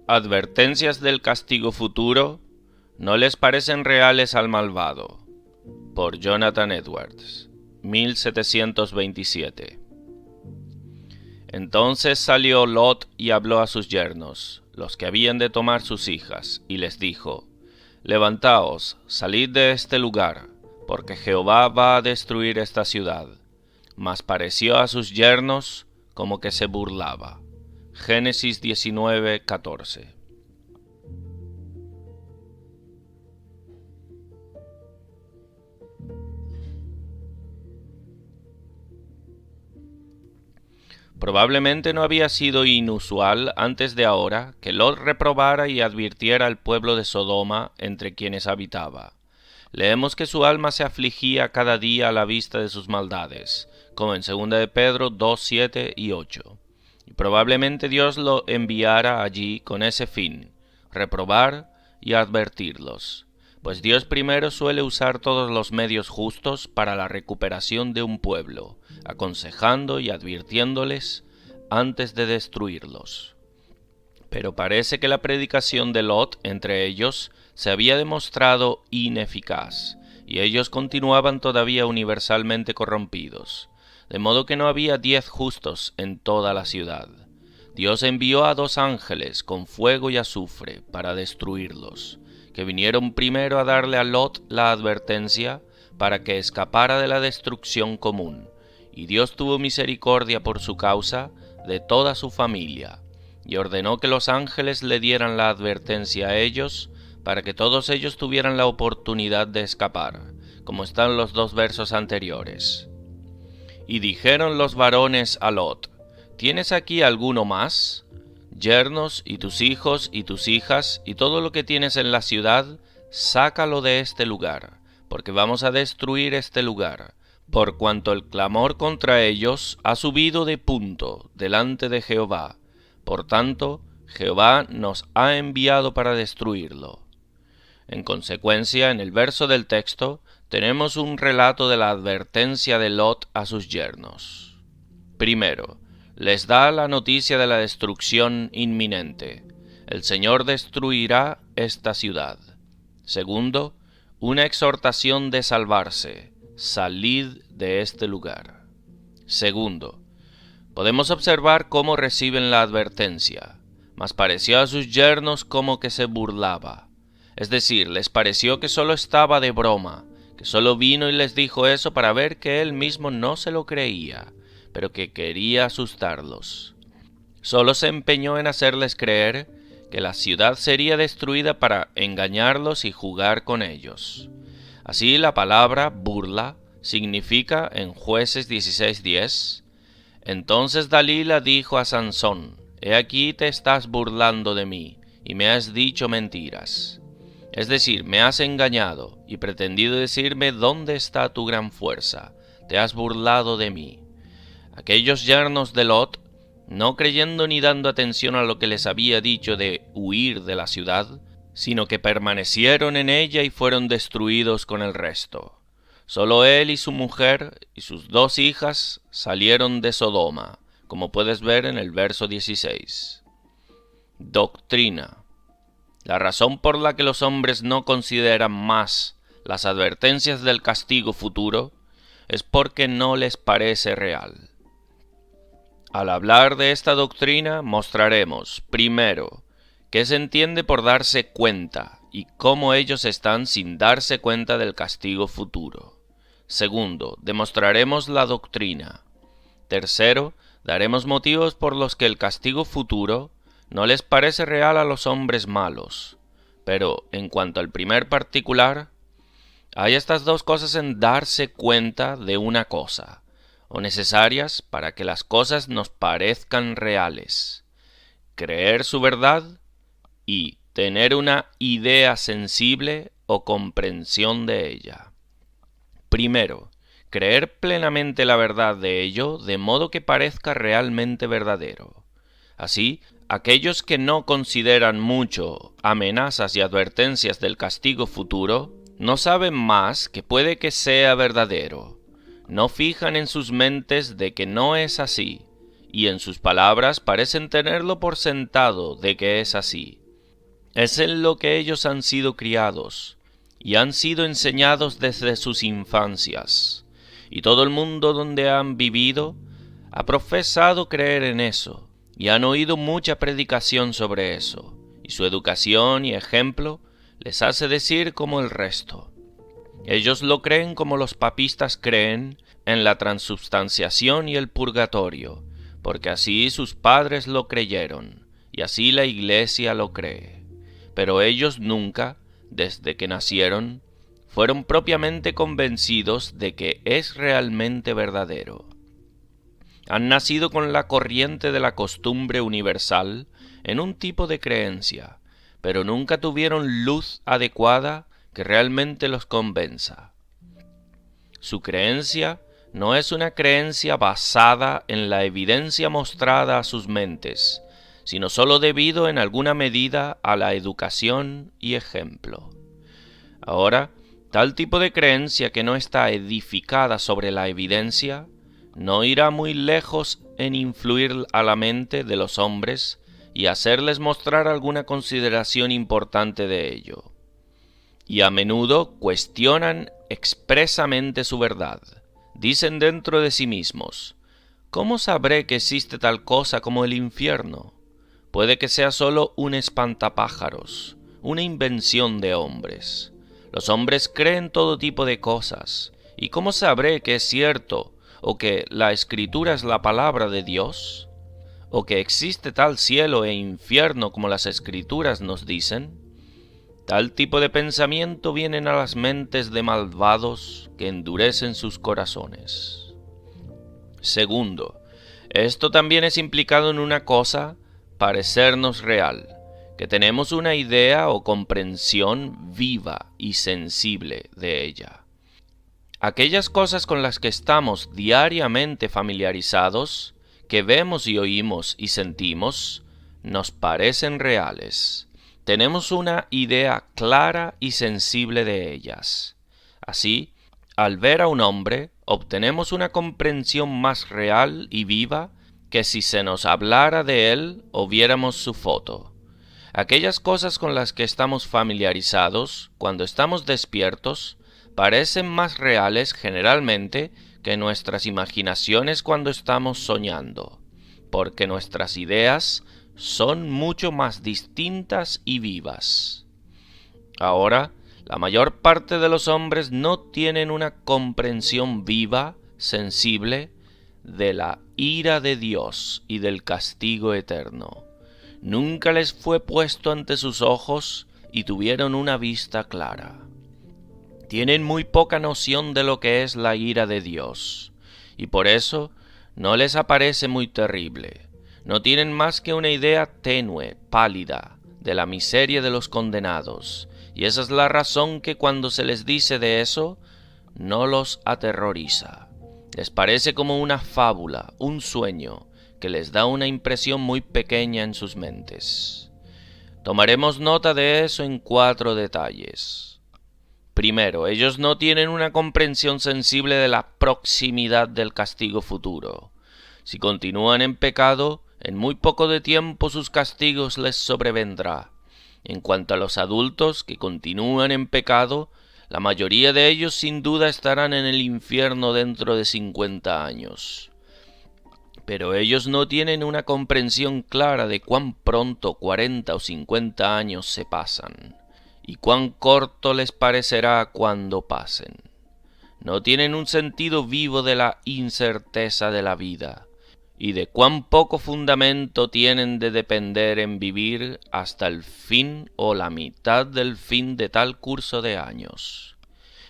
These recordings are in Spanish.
Advertencias del castigo futuro no les parecen reales al malvado. Por Jonathan Edwards, 1727. Entonces salió Lot y habló a sus yernos, los que habían de tomar sus hijas, y les dijo: Levantaos, salid de este lugar, porque Jehová va a destruir esta ciudad. Mas pareció a sus yernos como que se burlaba. Génesis 19:14. Probablemente no había sido inusual antes de ahora que Lot reprobara y advirtiera al pueblo de Sodoma entre quienes habitaba. Leemos que su alma se afligía cada día a la vista de sus maldades, como en 2 de Pedro 2, 7 y 8. Y probablemente Dios lo enviara allí con ese fin, reprobar y advertirlos, pues Dios primero suele usar todos los medios justos para la recuperación de un pueblo, aconsejando y advirtiéndoles antes de destruirlos. Pero parece que la predicación de Lot entre ellos se había demostrado ineficaz, y ellos continuaban todavía universalmente corrompidos, de modo que no había 10 justos en toda la ciudad. Dios envió a 2 ángeles con fuego y azufre para destruirlos, que vinieron primero a darle a Lot la advertencia para que escapara de la destrucción común, y Dios tuvo misericordia por su causa de toda su familia, y ordenó que los ángeles le dieran la advertencia a ellos, para que todos ellos tuvieran la oportunidad de escapar, como están los 2 versos anteriores. Y dijeron los varones a Lot: ¿Tienes aquí alguno más? Yernos y tus hijos y tus hijas y todo lo que tienes en la ciudad, sácalo de este lugar, porque vamos a destruir este lugar, por cuanto el clamor contra ellos ha subido de punto delante de Jehová. Por tanto, Jehová nos ha enviado para destruirlo. En consecuencia, en el verso del texto, tenemos un relato de la advertencia de Lot a sus yernos. Primero, les da la noticia de la destrucción inminente. El Señor destruirá esta ciudad. Segundo, una exhortación de salvarse. Salid de este lugar. Segundo, podemos observar cómo reciben la advertencia, mas pareció a sus yernos como que se burlaba. Es decir, les pareció que solo estaba de broma, que solo vino y les dijo eso para ver que él mismo no se lo creía, pero que quería asustarlos. Solo se empeñó en hacerles creer que la ciudad sería destruida para engañarlos y jugar con ellos. Así la palabra burla significa en Jueces 16:10: Entonces Dalila dijo a Sansón: He aquí te estás burlando de mí, y me has dicho mentiras. Es decir, me has engañado y pretendido decirme dónde está tu gran fuerza. Te has burlado de mí. Aquellos yernos de Lot, no creyendo ni dando atención a lo que les había dicho de huir de la ciudad, sino que permanecieron en ella y fueron destruidos con el resto. Solo él y su mujer y sus 2 hijas salieron de Sodoma, como puedes ver en el verso 16. Doctrina. La razón por la que los hombres no consideran más las advertencias del castigo futuro es porque no les parece real. Al hablar de esta doctrina mostraremos, primero, qué se entiende por darse cuenta y cómo ellos están sin darse cuenta del castigo futuro. Segundo, demostraremos la doctrina. Tercero, daremos motivos por los que el castigo futuro no les parece real a los hombres malos. Pero, en cuanto al primer particular, hay estas 2 cosas en darse cuenta de una cosa, o necesarias para que las cosas nos parezcan reales: creer su verdad y tener una idea sensible o comprensión de ella. Primero, creer plenamente la verdad de ello de modo que parezca realmente verdadero. Así, aquellos que no consideran mucho amenazas y advertencias del castigo futuro, no saben más que puede que sea verdadero. No fijan en sus mentes de que no es así, y en sus palabras parecen tenerlo por sentado de que es así. Es en lo que ellos han sido criados, y han sido enseñados desde sus infancias, y todo el mundo donde han vivido ha profesado creer en eso, y han oído mucha predicación sobre eso, y su educación y ejemplo les hace decir como el resto. Ellos lo creen como los papistas creen en la transubstanciación y el purgatorio, porque así sus padres lo creyeron, y así la Iglesia lo cree. Pero ellos nunca, desde que nacieron, fueron propiamente convencidos de que es realmente verdadero. Han nacido con la corriente de la costumbre universal en un tipo de creencia, pero nunca tuvieron luz adecuada que realmente los convenza. Su creencia no es una creencia basada en la evidencia mostrada a sus mentes, sino sólo debido en alguna medida a la educación y ejemplo. Ahora, tal tipo de creencia que no está edificada sobre la evidencia, no irá muy lejos en influir a la mente de los hombres y hacerles mostrar alguna consideración importante de ello. Y a menudo cuestionan expresamente su verdad. Dicen dentro de sí mismos: ¿cómo sabré que existe tal cosa como el infierno? Puede que sea solo un espantapájaros, una invención de hombres. Los hombres creen todo tipo de cosas, ¿y cómo sabré que es cierto, o que la Escritura es la palabra de Dios? ¿O que existe tal cielo e infierno como las Escrituras nos dicen? Tal tipo de pensamiento vienen a las mentes de malvados que endurecen sus corazones. Segundo, esto también es implicado en una cosa: parecernos real, que tenemos una idea o comprensión viva y sensible de ella. Aquellas cosas con las que estamos diariamente familiarizados, que vemos y oímos y sentimos, nos parecen reales. Tenemos una idea clara y sensible de ellas. Así, al ver a un hombre, obtenemos una comprensión más real y viva que si se nos hablara de él o viéramos su foto. Aquellas cosas con las que estamos familiarizados, cuando estamos despiertos, parecen más reales generalmente que nuestras imaginaciones cuando estamos soñando, porque nuestras ideas son mucho más distintas y vivas. Ahora, la mayor parte de los hombres no tienen una comprensión viva, sensible, de la ira de Dios y del castigo eterno. Nunca les fue puesto ante sus ojos y tuvieron una vista clara. Tienen muy poca noción de lo que es la ira de Dios, y por eso no les aparece muy terrible. No tienen más que una idea tenue, pálida, de la miseria de los condenados, y esa es la razón que cuando se les dice de eso, no los aterroriza. Les parece como una fábula, un sueño, que les da una impresión muy pequeña en sus mentes. Tomaremos nota de eso en 4 detalles. Primero, ellos no tienen una comprensión sensible de la proximidad del castigo futuro. Si continúan en pecado, en muy poco de tiempo sus castigos les sobrevendrá. En cuanto a los adultos que continúan en pecado, la mayoría de ellos sin duda estarán en el infierno dentro de 50 años. Pero ellos no tienen una comprensión clara de cuán pronto 40 o 50 años se pasan, y cuán corto les parecerá cuando pasen. No tienen un sentido vivo de la incerteza de la vida, y de cuán poco fundamento tienen de depender en vivir hasta el fin o la mitad del fin de tal curso de años.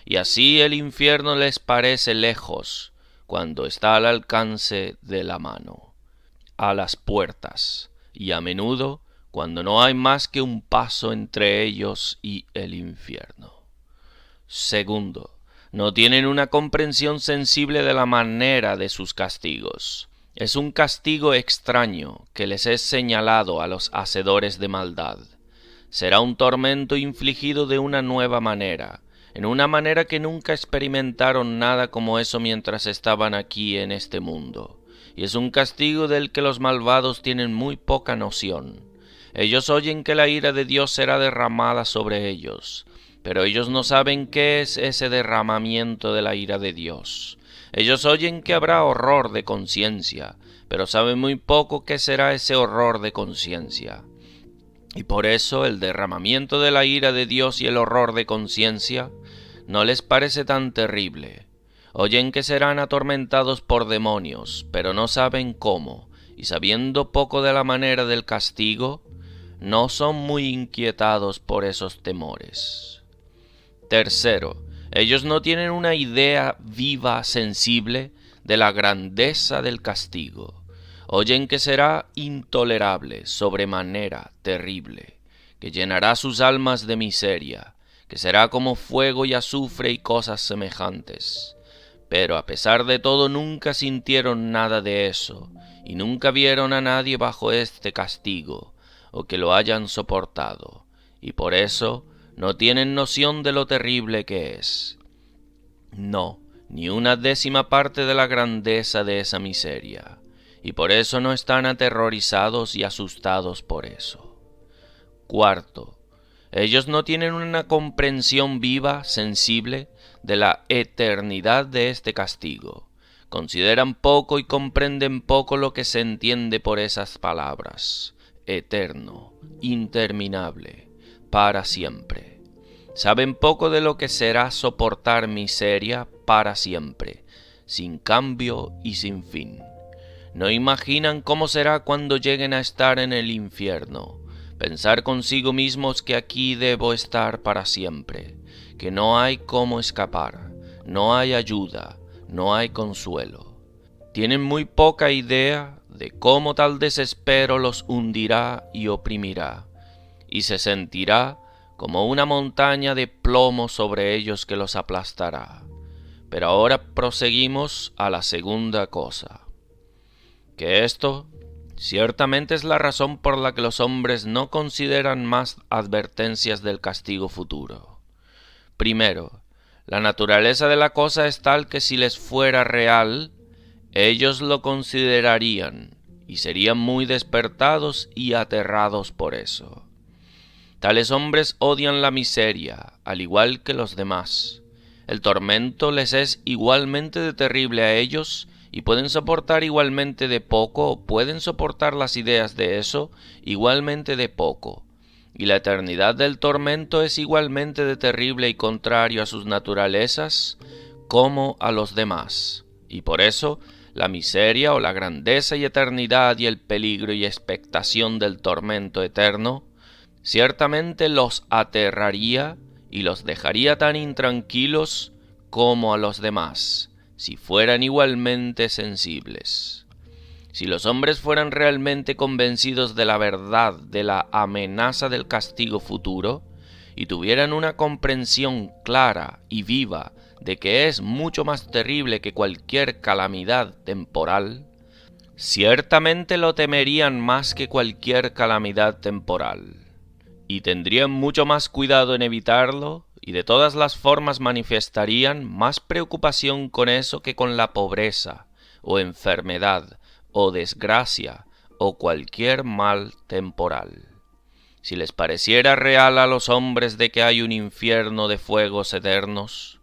Y así el infierno les parece lejos, cuando está al alcance de la mano, a las puertas, y a menudo cuando no hay más que un paso entre ellos y el infierno. Segundo, no tienen una comprensión sensible de la manera de sus castigos. Es un castigo extraño que les es señalado a los hacedores de maldad. Será un tormento infligido de una nueva manera, en una manera que nunca experimentaron nada como eso mientras estaban aquí en este mundo, y es un castigo del que los malvados tienen muy poca noción. Ellos oyen que la ira de Dios será derramada sobre ellos, pero ellos no saben qué es ese derramamiento de la ira de Dios. Ellos oyen que habrá horror de conciencia, pero saben muy poco qué será ese horror de conciencia. Y por eso el derramamiento de la ira de Dios y el horror de conciencia no les parece tan terrible. Oyen que serán atormentados por demonios, pero no saben cómo, y sabiendo poco de la manera del castigo, no son muy inquietados por esos temores. Tercero, ellos no tienen una idea viva, sensible, de la grandeza del castigo. Oyen que será intolerable, sobremanera terrible, que llenará sus almas de miseria, que será como fuego y azufre y cosas semejantes. Pero a pesar de todo nunca sintieron nada de eso, y nunca vieron a nadie bajo este castigo, o que lo hayan soportado, y por eso no tienen noción de lo terrible que es. No, ni una décima parte de la grandeza de esa miseria, y por eso no están aterrorizados y asustados por eso. Cuarto, ellos no tienen una comprensión viva, sensible, de la eternidad de este castigo. Consideran poco y comprenden poco lo que se entiende por esas palabras: eterno, interminable, para siempre. Saben poco de lo que será soportar miseria para siempre, sin cambio y sin fin. No imaginan cómo será cuando lleguen a estar en el infierno, pensar consigo mismos que aquí debo estar para siempre, que no hay cómo escapar, no hay ayuda, no hay consuelo. Tienen muy poca idea de cómo tal desespero los hundirá y oprimirá, y se sentirá como una montaña de plomo sobre ellos que los aplastará. Pero ahora proseguimos a la segunda cosa. Que esto ciertamente es la razón por la que los hombres no consideran más advertencias del castigo futuro. Primero, la naturaleza de la cosa es tal que si les fuera real, ellos lo considerarían y serían muy despertados y aterrados por eso. Tales hombres odian la miseria, al igual que los demás. El tormento les es igualmente de terrible a ellos, y pueden soportar igualmente de poco, o pueden soportar las ideas de eso igualmente de poco. Y la eternidad del tormento es igualmente de terrible y contrario a sus naturalezas como a los demás. Y por eso la miseria o la grandeza y eternidad y el peligro y expectación del tormento eterno ciertamente los aterraría y los dejaría tan intranquilos como a los demás, si fueran igualmente sensibles. Si los hombres fueran realmente convencidos de la verdad de la amenaza del castigo futuro, y tuvieran una comprensión clara y viva de que es mucho más terrible que cualquier calamidad temporal, ciertamente lo temerían más que cualquier calamidad temporal, y tendrían mucho más cuidado en evitarlo, y de todas las formas manifestarían más preocupación con eso que con la pobreza, o enfermedad, o desgracia, o cualquier mal temporal. Si les pareciera real a los hombres de que hay un infierno de fuegos eternos,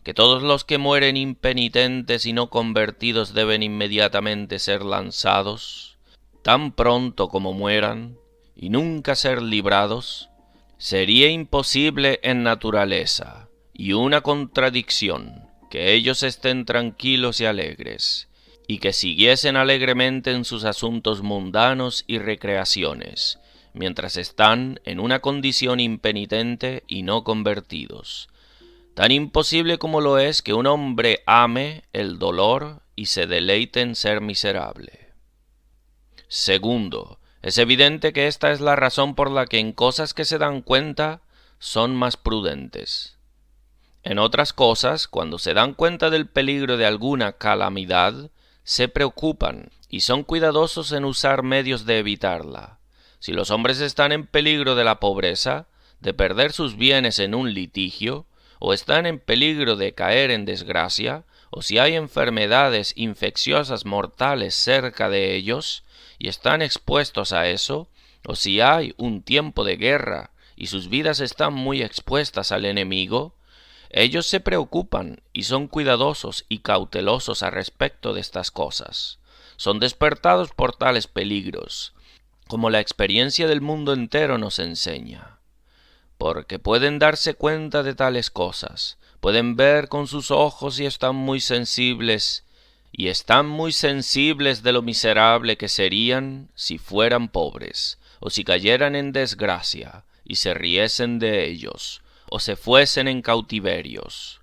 que todos los que mueren impenitentes y no convertidos deben inmediatamente ser lanzados, tan pronto como mueran, y nunca ser librados, sería imposible en naturaleza, y una contradicción, que ellos estén tranquilos y alegres, y que siguiesen alegremente en sus asuntos mundanos y recreaciones, mientras están en una condición impenitente y no convertidos. Tan imposible como lo es que un hombre ame el dolor y se deleite en ser miserable. Segundo, es evidente que esta es la razón por la que en cosas que se dan cuenta son más prudentes. En otras cosas, cuando se dan cuenta del peligro de alguna calamidad, se preocupan y son cuidadosos en usar medios de evitarla. Si los hombres están en peligro de la pobreza, de perder sus bienes en un litigio, o están en peligro de caer en desgracia, o si hay enfermedades infecciosas mortales cerca de ellos, y están expuestos a eso, o si hay un tiempo de guerra y sus vidas están muy expuestas al enemigo, ellos se preocupan y son cuidadosos y cautelosos a respecto de estas cosas. Son despertados por tales peligros, como la experiencia del mundo entero nos enseña, porque pueden darse cuenta de tales cosas, pueden ver con sus ojos y están muy sensibles de lo miserable que serían si fueran pobres, o si cayeran en desgracia, y se riesen de ellos, o se fuesen en cautiverios.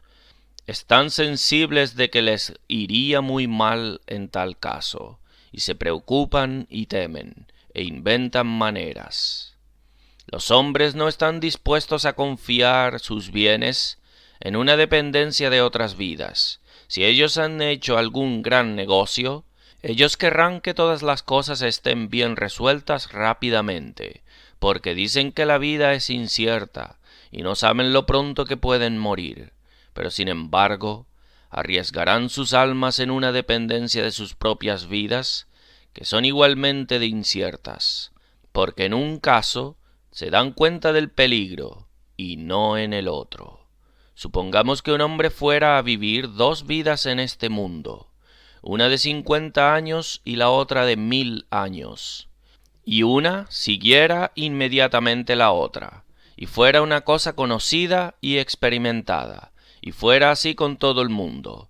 Están sensibles de que les iría muy mal en tal caso, y se preocupan y temen, e inventan maneras. Los hombres no están dispuestos a confiar sus bienes en una dependencia de otras vidas. Si ellos han hecho algún gran negocio, ellos querrán que todas las cosas estén bien resueltas rápidamente, porque dicen que la vida es incierta y no saben lo pronto que pueden morir, pero sin embargo, arriesgarán sus almas en una dependencia de sus propias vidas, que son igualmente de inciertas, porque en un caso se dan cuenta del peligro y no en el otro. Supongamos que un hombre fuera a vivir 2 vidas en este mundo, una de 50 años y la otra de 1000 años, y una siguiera inmediatamente la otra, y fuera una cosa conocida y experimentada, y fuera así con todo el mundo,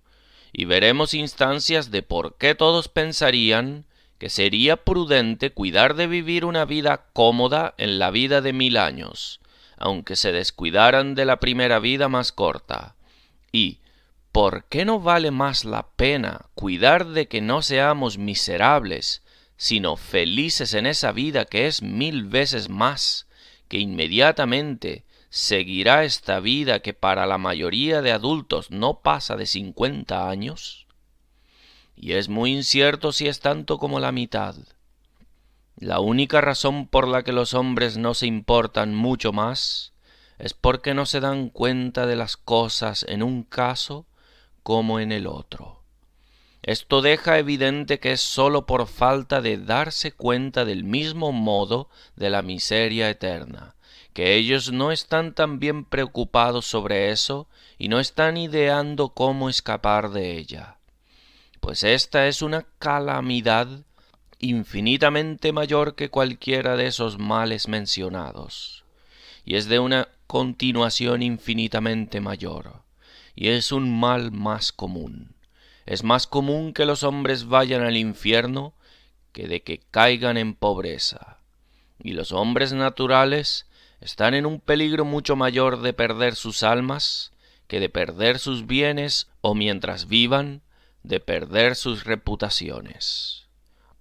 y veremos instancias de por qué todos pensarían que sería prudente cuidar de vivir una vida cómoda en la vida de 1000 años, aunque se descuidaran de la primera vida más corta. Y ¿por qué no vale más la pena cuidar de que no seamos miserables, sino felices en esa vida que es 1000 veces más, que inmediatamente seguirá esta vida que para la mayoría de adultos no pasa de 50 años? Y es muy incierto si es tanto como la mitad. La única razón por la que los hombres no se importan mucho más es porque no se dan cuenta de las cosas en un caso como en el otro. Esto deja evidente que es sólo por falta de darse cuenta del mismo modo de la miseria eterna, que ellos no están tan bien preocupados sobre eso y no están ideando cómo escapar de ella, pues esta es una calamidad infinitamente mayor que cualquiera de esos males mencionados, y es de una continuación infinitamente mayor, y es un mal más común. Es más común que los hombres vayan al infierno que de que caigan en pobreza, y los hombres naturales están en un peligro mucho mayor de perder sus almas que de perder sus bienes o mientras vivan de perder sus reputaciones.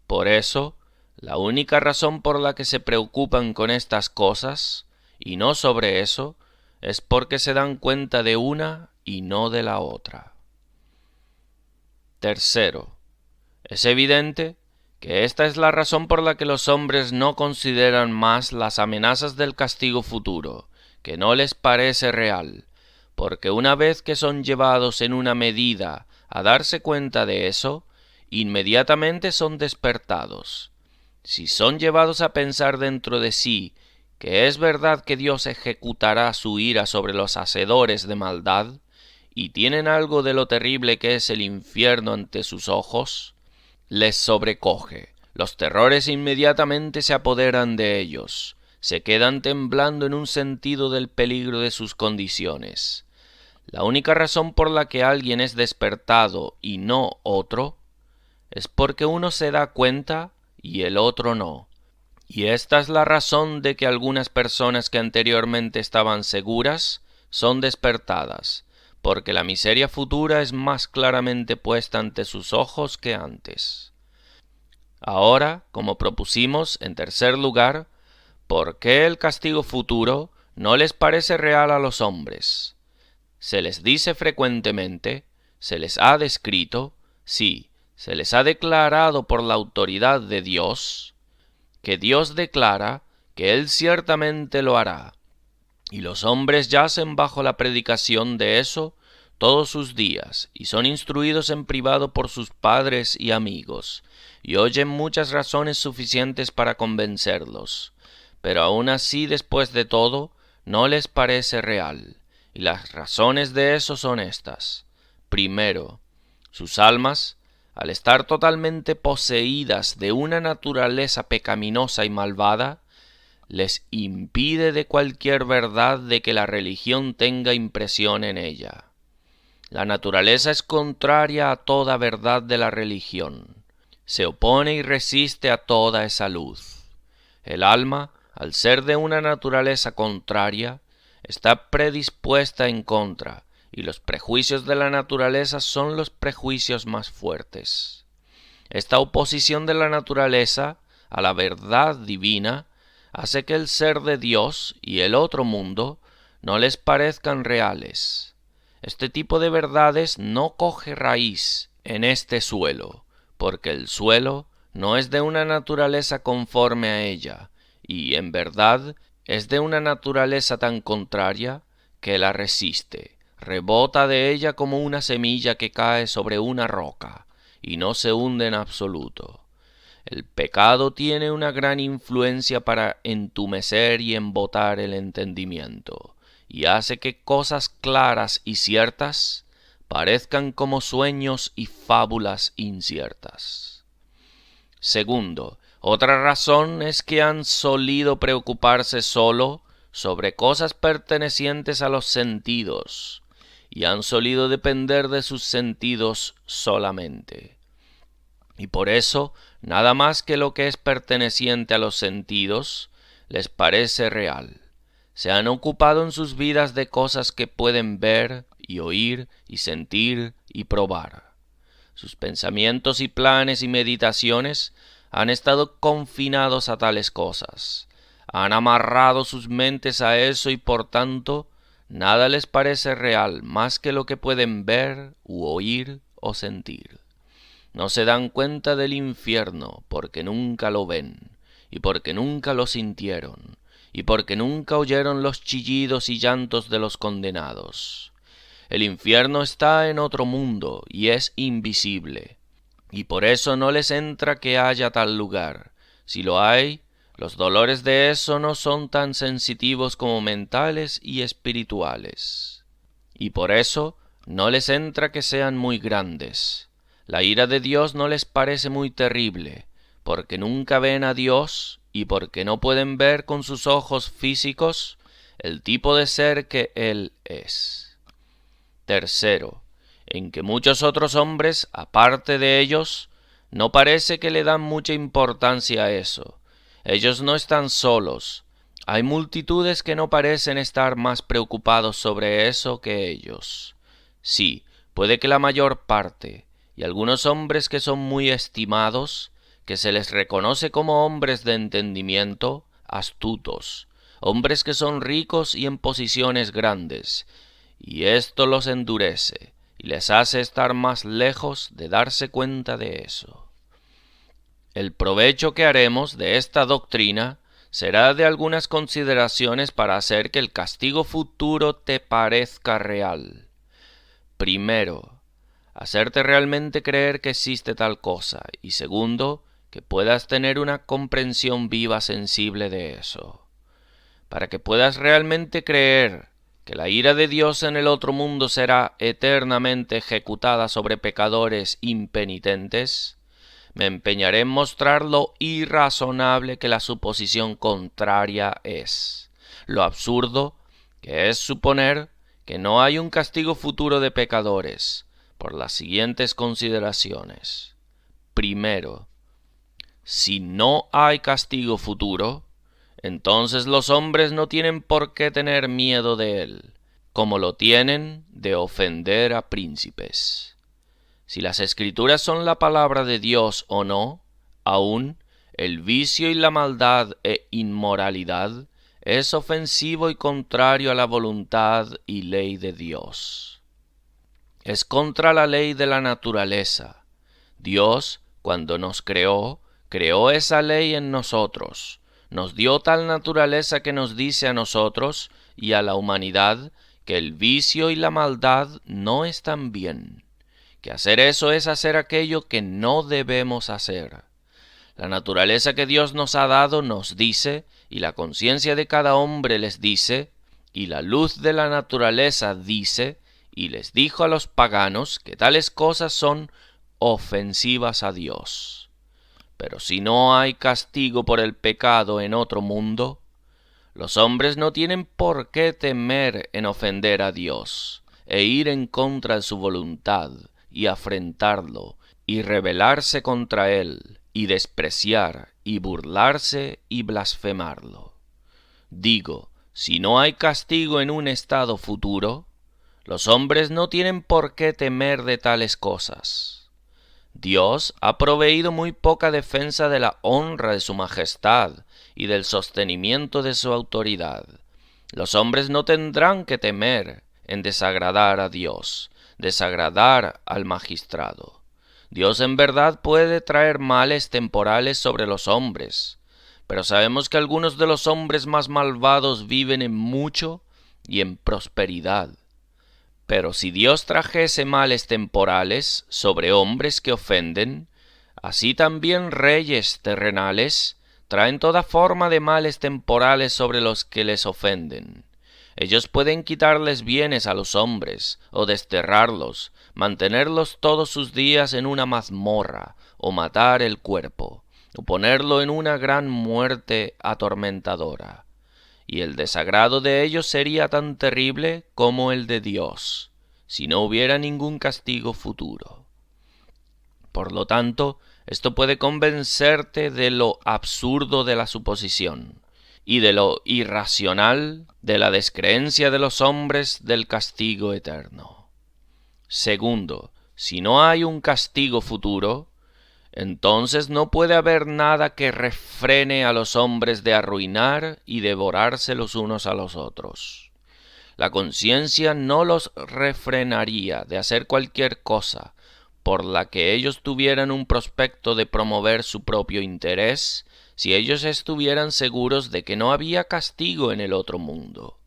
Por eso, la única razón por la que se preocupan con estas cosas, y no sobre eso, es porque se dan cuenta de una y no de la otra. Tercero, es evidente que esta es la razón por la que los hombres no consideran más las amenazas del castigo futuro, que no les parece real, porque una vez que son llevados en una medida a darse cuenta de eso, inmediatamente son despertados. Si son llevados a pensar dentro de sí que es verdad que Dios ejecutará su ira sobre los hacedores de maldad, y tienen algo de lo terrible que es el infierno ante sus ojos, les sobrecoge. Los terrores inmediatamente se apoderan de ellos, se quedan temblando en un sentido del peligro de sus condiciones. La única razón por la que alguien es despertado y no otro, es porque uno se da cuenta y el otro no. Y esta es la razón de que algunas personas que anteriormente estaban seguras son despertadas, porque la miseria futura es más claramente puesta ante sus ojos que antes. Ahora, como propusimos, en tercer lugar, ¿por qué el castigo futuro no les parece real a los hombres? Se les dice frecuentemente, se les ha descrito, sí, se les ha declarado por la autoridad de Dios, que Dios declara que Él ciertamente lo hará, y los hombres yacen bajo la predicación de eso todos sus días, y son instruidos en privado por sus padres y amigos, y oyen muchas razones suficientes para convencerlos, pero aun así después de todo, no les parece real, y las razones de eso son estas. Primero, sus almas, al estar totalmente poseídas de una naturaleza pecaminosa y malvada, les impide de cualquier verdad de que la religión tenga impresión en ella. La naturaleza es contraria a toda verdad de la religión. Se opone y resiste a toda esa luz. El alma, al ser de una naturaleza contraria, está predispuesta en contra, y los prejuicios de la naturaleza son los prejuicios más fuertes. Esta oposición de la naturaleza a la verdad divina hace que el ser de Dios y el otro mundo no les parezcan reales. Este tipo de verdades no coge raíz en este suelo, porque el suelo no es de una naturaleza conforme a ella, y en verdad es de una naturaleza tan contraria que la resiste, rebota de ella como una semilla que cae sobre una roca, y no se hunde en absoluto. El pecado tiene una gran influencia para entumecer y embotar el entendimiento, y hace que cosas claras y ciertas parezcan como sueños y fábulas inciertas. Segundo, otra razón es que han solido preocuparse solo sobre cosas pertenecientes a los sentidos, y han solido depender de sus sentidos solamente. Y por eso, nada más que lo que es perteneciente a los sentidos les parece real. Se han ocupado en sus vidas de cosas que pueden ver y oír y sentir y probar. Sus pensamientos y planes y meditaciones han estado confinados a tales cosas. Han amarrado sus mentes a eso y por tanto nada les parece real más que lo que pueden ver u oír o sentir. No se dan cuenta del infierno porque nunca lo ven, y porque nunca lo sintieron, y porque nunca oyeron los chillidos y llantos de los condenados. El infierno está en otro mundo y es invisible, y por eso no les entra que haya tal lugar. Si lo hay, los dolores de eso no son tan sensitivos como mentales y espirituales. Y por eso no les entra que sean muy grandes. La ira de Dios no les parece muy terrible, porque nunca ven a Dios y porque no pueden ver con sus ojos físicos el tipo de ser que Él es. Tercero, en que muchos otros hombres, aparte de ellos, no parece que le dan mucha importancia a eso. Ellos no están solos. Hay multitudes que no parecen estar más preocupados sobre eso que ellos. Sí, puede que la mayor parte, y algunos hombres que son muy estimados, que se les reconoce como hombres de entendimiento, astutos, hombres que son ricos y en posiciones grandes, y esto los endurece y les hace estar más lejos de darse cuenta de eso. El provecho que haremos de esta doctrina será de algunas consideraciones para hacer que el castigo futuro te parezca real. Primero, hacerte realmente creer que existe tal cosa, y segundo, que puedas tener una comprensión viva sensible de eso. Para que puedas realmente creer que la ira de Dios en el otro mundo será eternamente ejecutada sobre pecadores impenitentes, me empeñaré en mostrar lo irrazonable que la suposición contraria es, lo absurdo que es suponer que no hay un castigo futuro de pecadores, por las siguientes consideraciones. Primero, si no hay castigo futuro, entonces los hombres no tienen por qué tener miedo de él, como lo tienen de ofender a príncipes. Si las Escrituras son la palabra de Dios o no, aún el vicio y la maldad e inmoralidad es ofensivo y contrario a la voluntad y ley de Dios. Es contra la ley de la naturaleza. Dios, cuando nos creó, creó esa ley en nosotros. Nos dio tal naturaleza que nos dice a nosotros y a la humanidad que el vicio y la maldad no están bien, que hacer eso es hacer aquello que no debemos hacer. La naturaleza que Dios nos ha dado nos dice, y la conciencia de cada hombre les dice, y la luz de la naturaleza dice, y les dijo a los paganos que tales cosas son ofensivas a Dios. Pero si no hay castigo por el pecado en otro mundo, los hombres no tienen por qué temer en ofender a Dios, e ir en contra de su voluntad, y afrentarlo, y rebelarse contra él, y despreciar, y burlarse, y blasfemarlo. Digo, si no hay castigo en un estado futuro, los hombres no tienen por qué temer de tales cosas. Dios ha proveído muy poca defensa de la honra de su majestad y del sostenimiento de su autoridad. Los hombres no tendrán que temer en desagradar a Dios, desagradar al magistrado. Dios en verdad puede traer males temporales sobre los hombres, pero sabemos que algunos de los hombres más malvados viven en mucho y en prosperidad. Pero si Dios trajese males temporales sobre hombres que ofenden, así también reyes terrenales traen toda forma de males temporales sobre los que les ofenden. Ellos pueden quitarles bienes a los hombres, o desterrarlos, mantenerlos todos sus días en una mazmorra, o matar el cuerpo, o ponerlo en una gran muerte atormentadora. Y el desagrado de ellos sería tan terrible como el de Dios, si no hubiera ningún castigo futuro. Por lo tanto, esto puede convencerte de lo absurdo de la suposición, y de lo irracional de la descreencia de los hombres del castigo eterno. Segundo, si no hay un castigo futuro, entonces no puede haber nada que refrene a los hombres de arruinar y devorarse los unos a los otros. La conciencia no los refrenaría de hacer cualquier cosa por la que ellos tuvieran un prospecto de promover su propio interés, si ellos estuvieran seguros de que no había castigo en el otro mundo.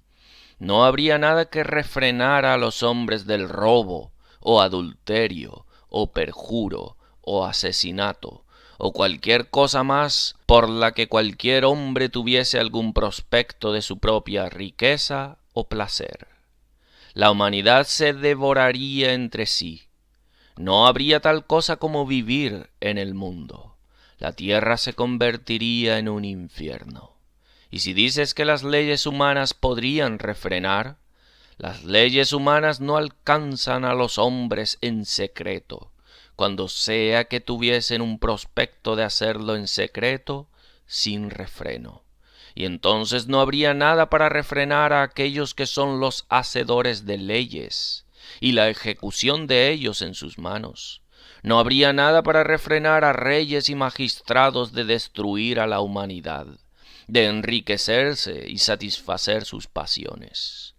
No habría nada que refrenara a los hombres del robo, o adulterio, o perjuro, o asesinato, o cualquier cosa más por la que cualquier hombre tuviese algún prospecto de su propia riqueza o placer. La humanidad se devoraría entre sí. No habría tal cosa como vivir en el mundo. La tierra se convertiría en un infierno. Y si dices que las leyes humanas podrían refrenar, las leyes humanas no alcanzan a los hombres en secreto, cuando sea que tuviesen un prospecto de hacerlo en secreto, sin refreno. Y entonces no habría nada para refrenar a aquellos que son los hacedores de leyes, y la ejecución de ellos en sus manos. No habría nada para refrenar a reyes y magistrados de destruir a la humanidad, de enriquecerse y satisfacer sus pasiones.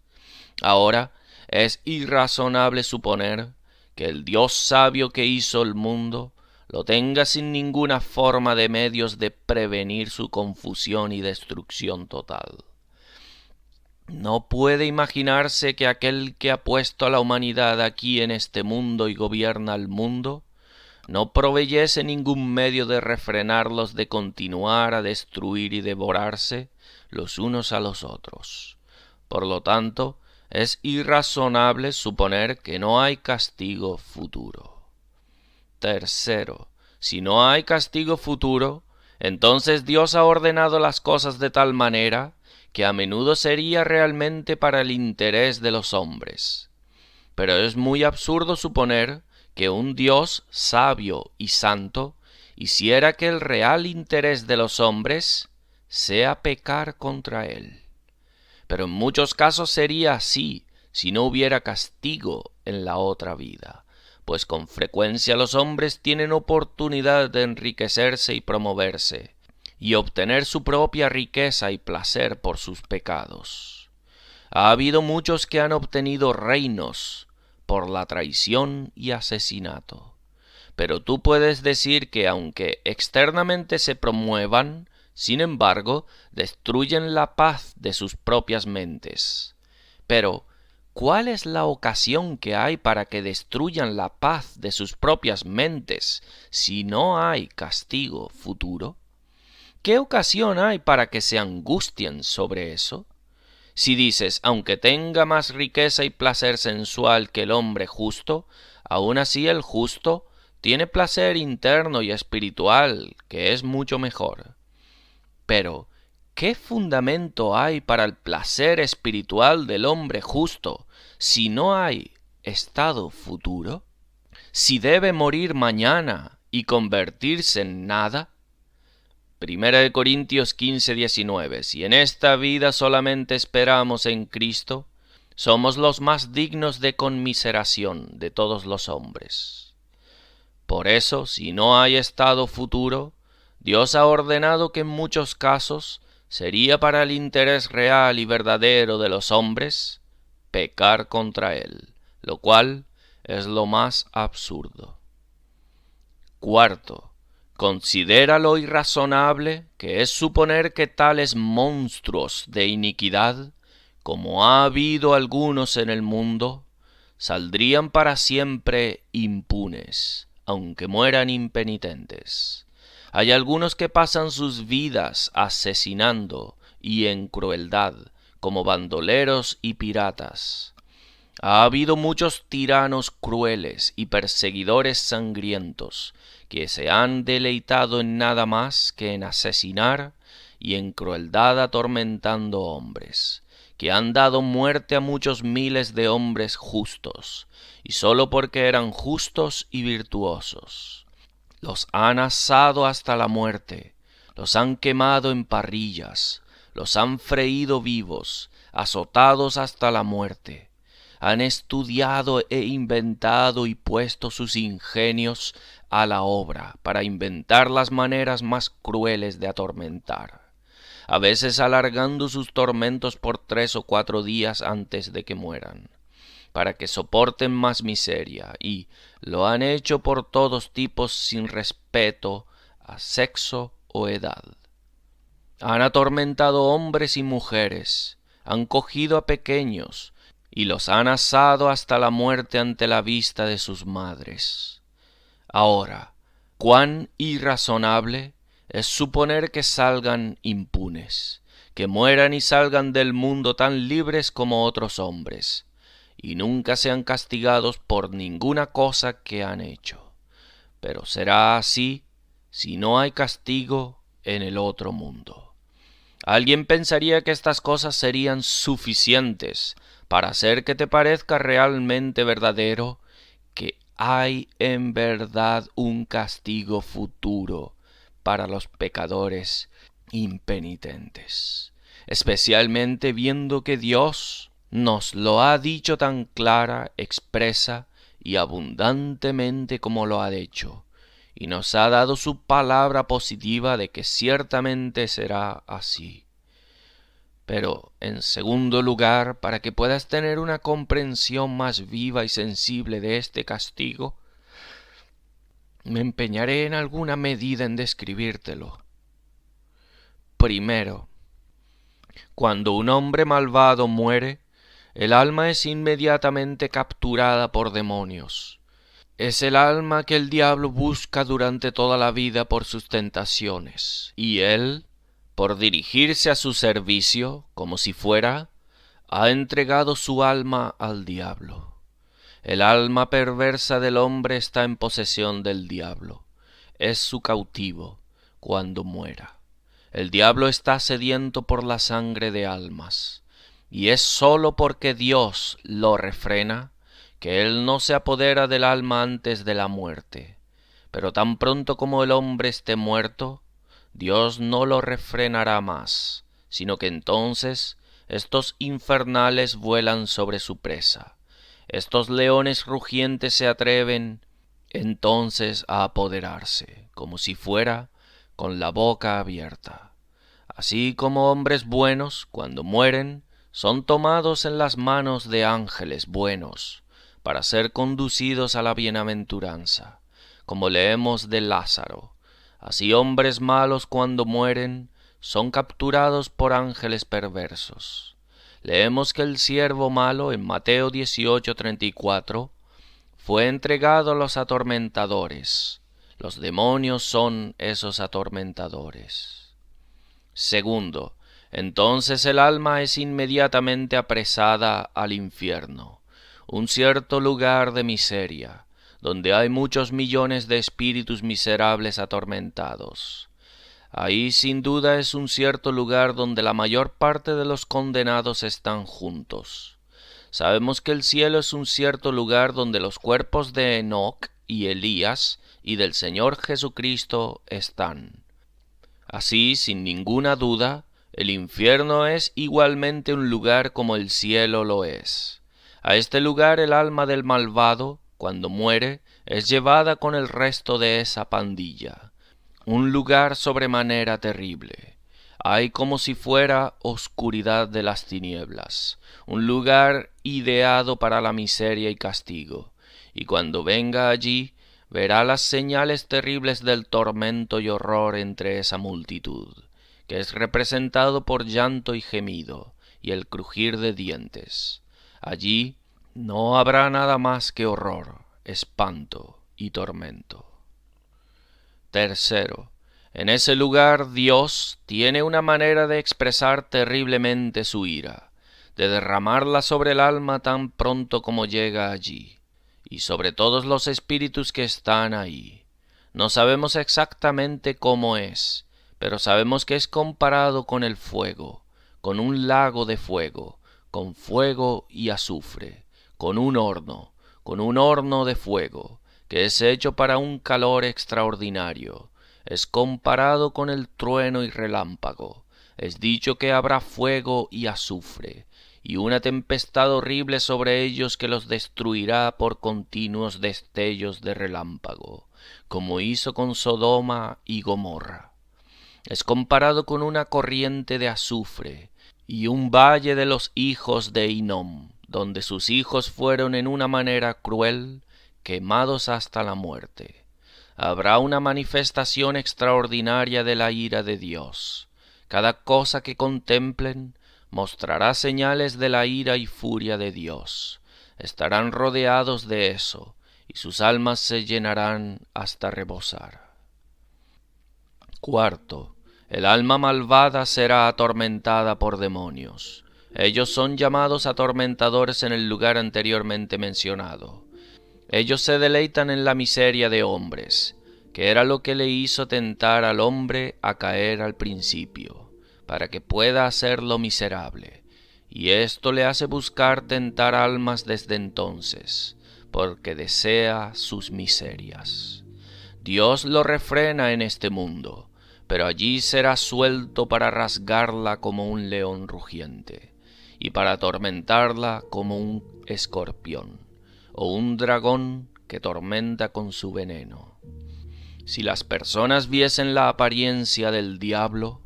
Ahora es irrazonable suponer que el Dios sabio que hizo el mundo lo tenga sin ninguna forma de medios de prevenir su confusión y destrucción total. No puede imaginarse que aquel que ha puesto a la humanidad aquí en este mundo y gobierna el mundo, no proveyese ningún medio de refrenarlos de continuar a destruir y devorarse los unos a los otros. Por lo tanto, es irrazonable suponer que no hay castigo futuro. Tercero, si no hay castigo futuro, entonces Dios ha ordenado las cosas de tal manera que a menudo sería realmente para el interés de los hombres. Pero es muy absurdo suponer que un Dios sabio y santo hiciera que el real interés de los hombres sea pecar contra él. Pero en muchos casos sería así si no hubiera castigo en la otra vida, pues con frecuencia los hombres tienen oportunidad de enriquecerse y promoverse, y obtener su propia riqueza y placer por sus pecados. Ha habido muchos que han obtenido reinos por la traición y asesinato, pero tú puedes decir que aunque externamente se promuevan, sin embargo, destruyen la paz de sus propias mentes. Pero, ¿cuál es la ocasión que hay para que destruyan la paz de sus propias mentes si no hay castigo futuro? ¿Qué ocasión hay para que se angustien sobre eso? Si dices, aunque tenga más riqueza y placer sensual que el hombre justo, aun así el justo tiene placer interno y espiritual, que es mucho mejor. Pero, ¿qué fundamento hay para el placer espiritual del hombre justo si no hay estado futuro? Si debe morir mañana y convertirse en nada. Primera de Corintios 15:19. Si en esta vida solamente esperamos en Cristo, somos los más dignos de conmiseración de todos los hombres. Por eso, si no hay estado futuro, Dios ha ordenado que en muchos casos sería para el interés real y verdadero de los hombres pecar contra Él, lo cual es lo más absurdo. Cuarto, considera lo irrazonable que es suponer que tales monstruos de iniquidad, como ha habido algunos en el mundo, saldrían para siempre impunes, aunque mueran impenitentes. Hay algunos que pasan sus vidas asesinando y en crueldad, como bandoleros y piratas. Ha habido muchos tiranos crueles y perseguidores sangrientos que se han deleitado en nada más que en asesinar y en crueldad atormentando hombres, que han dado muerte a muchos miles de hombres justos, y sólo porque eran justos y virtuosos. Los han asado hasta la muerte, los han quemado en parrillas, los han freído vivos, azotados hasta la muerte. Han estudiado e inventado y puesto sus ingenios a la obra para inventar las maneras más crueles de atormentar, a veces alargando sus tormentos por 3 o 4 días antes de que mueran, para que soporten más miseria, y lo han hecho por todos tipos sin respeto a sexo o edad. Han atormentado hombres y mujeres, han cogido a pequeños, y los han asado hasta la muerte ante la vista de sus madres. Ahora, cuán irrazonable es suponer que salgan impunes, que mueran y salgan del mundo tan libres como otros hombres, y nunca sean castigados por ninguna cosa que han hecho. Pero será así si no hay castigo en el otro mundo. Alguien pensaría que estas cosas serían suficientes para hacer que te parezca realmente verdadero que hay en verdad un castigo futuro para los pecadores impenitentes, especialmente viendo que Dios nos lo ha dicho tan clara, expresa y abundantemente como lo ha hecho, y nos ha dado su palabra positiva de que ciertamente será así. Pero, en segundo lugar, para que puedas tener una comprensión más viva y sensible de este castigo, me empeñaré en alguna medida en describírtelo. Primero, cuando un hombre malvado muere, el alma es inmediatamente capturada por demonios. Es el alma que el diablo busca durante toda la vida por sus tentaciones, y él, por dirigirse a su servicio, como si fuera, ha entregado su alma al diablo. El alma perversa del hombre está en posesión del diablo. Es su cautivo cuando muera. El diablo está sediento por la sangre de almas, y es sólo porque Dios lo refrena que él no se apodera del alma antes de la muerte. Pero tan pronto como el hombre esté muerto, Dios no lo refrenará más, sino que entonces estos infernales vuelan sobre su presa. Estos leones rugientes se atreven entonces a apoderarse, como si fuera con la boca abierta. Así como hombres buenos, cuando mueren, son tomados en las manos de ángeles buenos, para ser conducidos a la bienaventuranza, como leemos de Lázaro. Así hombres malos cuando mueren, son capturados por ángeles perversos. Leemos que el siervo malo en Mateo 18:34 fue entregado a los atormentadores. Los demonios son esos atormentadores. Segundo, entonces el alma es inmediatamente apresada al infierno, un cierto lugar de miseria, donde hay muchos millones de espíritus miserables atormentados. Ahí sin duda es un cierto lugar donde la mayor parte de los condenados están juntos. Sabemos que el cielo es un cierto lugar donde los cuerpos de Enoc y Elías y del Señor Jesucristo están. Así, sin ninguna duda, el infierno es igualmente un lugar como el cielo lo es. A este lugar el alma del malvado, cuando muere, es llevada con el resto de esa pandilla. Un lugar sobremanera terrible. Hay como si fuera oscuridad de las tinieblas, un lugar ideado para la miseria y castigo, y cuando venga allí, verá las señales terribles del tormento y horror entre esa multitud, que es representado por llanto y gemido, y el crujir de dientes. Allí no habrá nada más que horror, espanto y tormento. Tercero, en ese lugar Dios tiene una manera de expresar terriblemente su ira, de derramarla sobre el alma tan pronto como llega allí, y sobre todos los espíritus que están ahí. No sabemos exactamente cómo es, pero sabemos que es comparado con el fuego, con un lago de fuego, con fuego y azufre, con un horno de fuego, que es hecho para un calor extraordinario. Es comparado con el trueno y relámpago. Es dicho que habrá fuego y azufre, y una tempestad horrible sobre ellos que los destruirá por continuos destellos de relámpago, como hizo con Sodoma y Gomorra. Es comparado con una corriente de azufre, y un valle de los hijos de Hinnom, donde sus hijos fueron en una manera cruel quemados hasta la muerte. Habrá una manifestación extraordinaria de la ira de Dios. Cada cosa que contemplen mostrará señales de la ira y furia de Dios. Estarán rodeados de eso, y sus almas se llenarán hasta rebosar. Cuarto, el alma malvada será atormentada por demonios. Ellos son llamados atormentadores en el lugar anteriormente mencionado. Ellos se deleitan en la miseria de hombres, que era lo que le hizo tentar al hombre a caer al principio, para que pueda hacerlo miserable, y esto le hace buscar tentar almas desde entonces, porque desea sus miserias. Dios lo refrena en este mundo, pero allí será suelto para rasgarla como un león rugiente, y para atormentarla como un escorpión, o un dragón que tormenta con su veneno. Si las personas viesen la apariencia del diablo,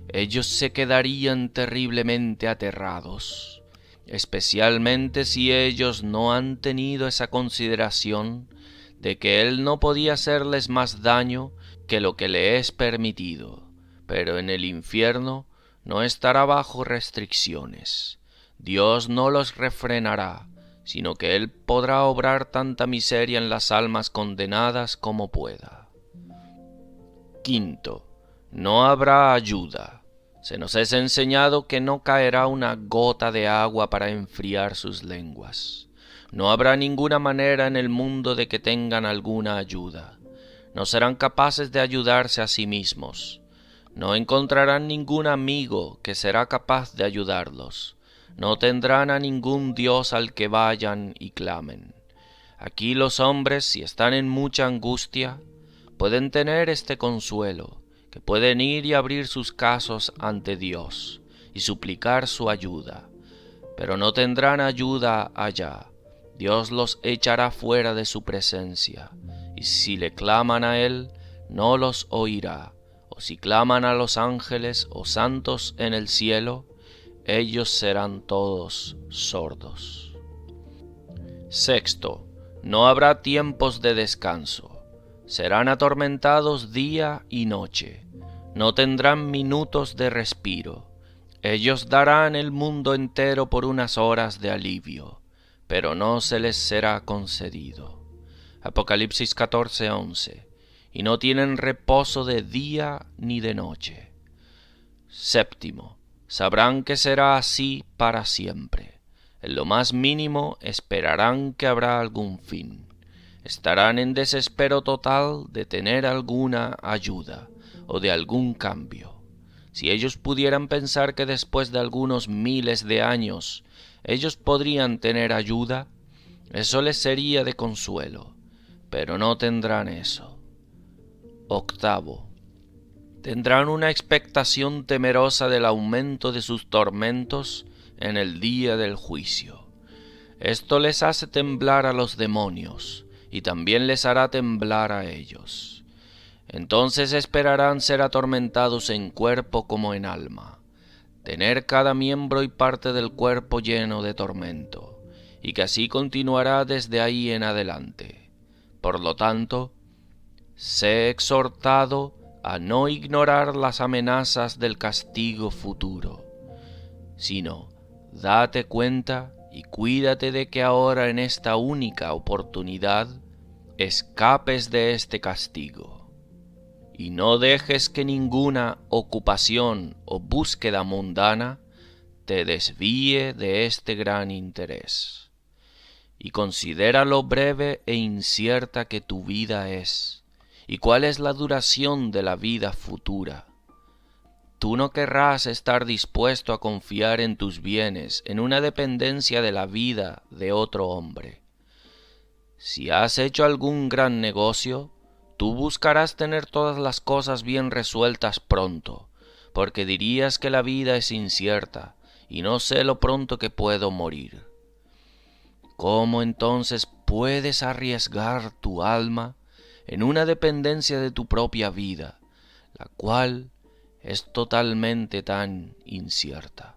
ellos se quedarían terriblemente aterrados, especialmente si ellos no han tenido esa consideración de que él no podía hacerles más daño que lo que le es permitido, pero en el infierno no estará bajo restricciones. Dios no los refrenará, sino que él podrá obrar tanta miseria en las almas condenadas como pueda. Quinto, no habrá ayuda. Se nos es enseñado que no caerá una gota de agua para enfriar sus lenguas. No habrá ninguna manera en el mundo de que tengan alguna ayuda. No serán capaces de ayudarse a sí mismos. No encontrarán ningún amigo que será capaz de ayudarlos. No tendrán a ningún Dios al que vayan y clamen. Aquí los hombres, si están en mucha angustia, pueden tener este consuelo, que pueden ir y abrir sus casos ante Dios y suplicar su ayuda, pero no tendrán ayuda allá. Dios los echará fuera de su presencia, y si le claman a Él, no los oirá, o si claman a los ángeles o santos en el cielo, ellos serán todos sordos. Sexto, no habrá tiempos de descanso. Serán atormentados día y noche. No tendrán minutos de respiro. Ellos darán el mundo entero por unas horas de alivio, pero no se les será concedido. Apocalipsis 14:11. Y no tienen reposo de día ni de noche. Séptimo, sabrán que será así para siempre. En lo más mínimo esperarán que habrá algún fin. Estarán en desespero total de tener alguna ayuda o de algún cambio. Si ellos pudieran pensar que después de algunos miles de años ellos podrían tener ayuda, eso les sería de consuelo, pero no tendrán eso. Octavo, tendrán una expectación temerosa del aumento de sus tormentos en el día del juicio. Esto les hace temblar a los demonios, y también les hará temblar a ellos. Entonces esperarán ser atormentados en cuerpo como en alma, tener cada miembro y parte del cuerpo lleno de tormento, y que así continuará desde ahí en adelante. Por lo tanto, sé exhortado a no ignorar las amenazas del castigo futuro, sino date cuenta y cuídate de que ahora en esta única oportunidad escapes de este castigo. Y no dejes que ninguna ocupación o búsqueda mundana te desvíe de este gran interés. Y considera lo breve e incierta que tu vida es, y cuál es la duración de la vida futura. Tú no querrás estar dispuesto a confiar en tus bienes en una dependencia de la vida de otro hombre. Si has hecho algún gran negocio, tú buscarás tener todas las cosas bien resueltas pronto, porque dirías que la vida es incierta y no sé lo pronto que puedo morir. ¿Cómo entonces puedes arriesgar tu alma en una dependencia de tu propia vida, la cual es totalmente tan incierta?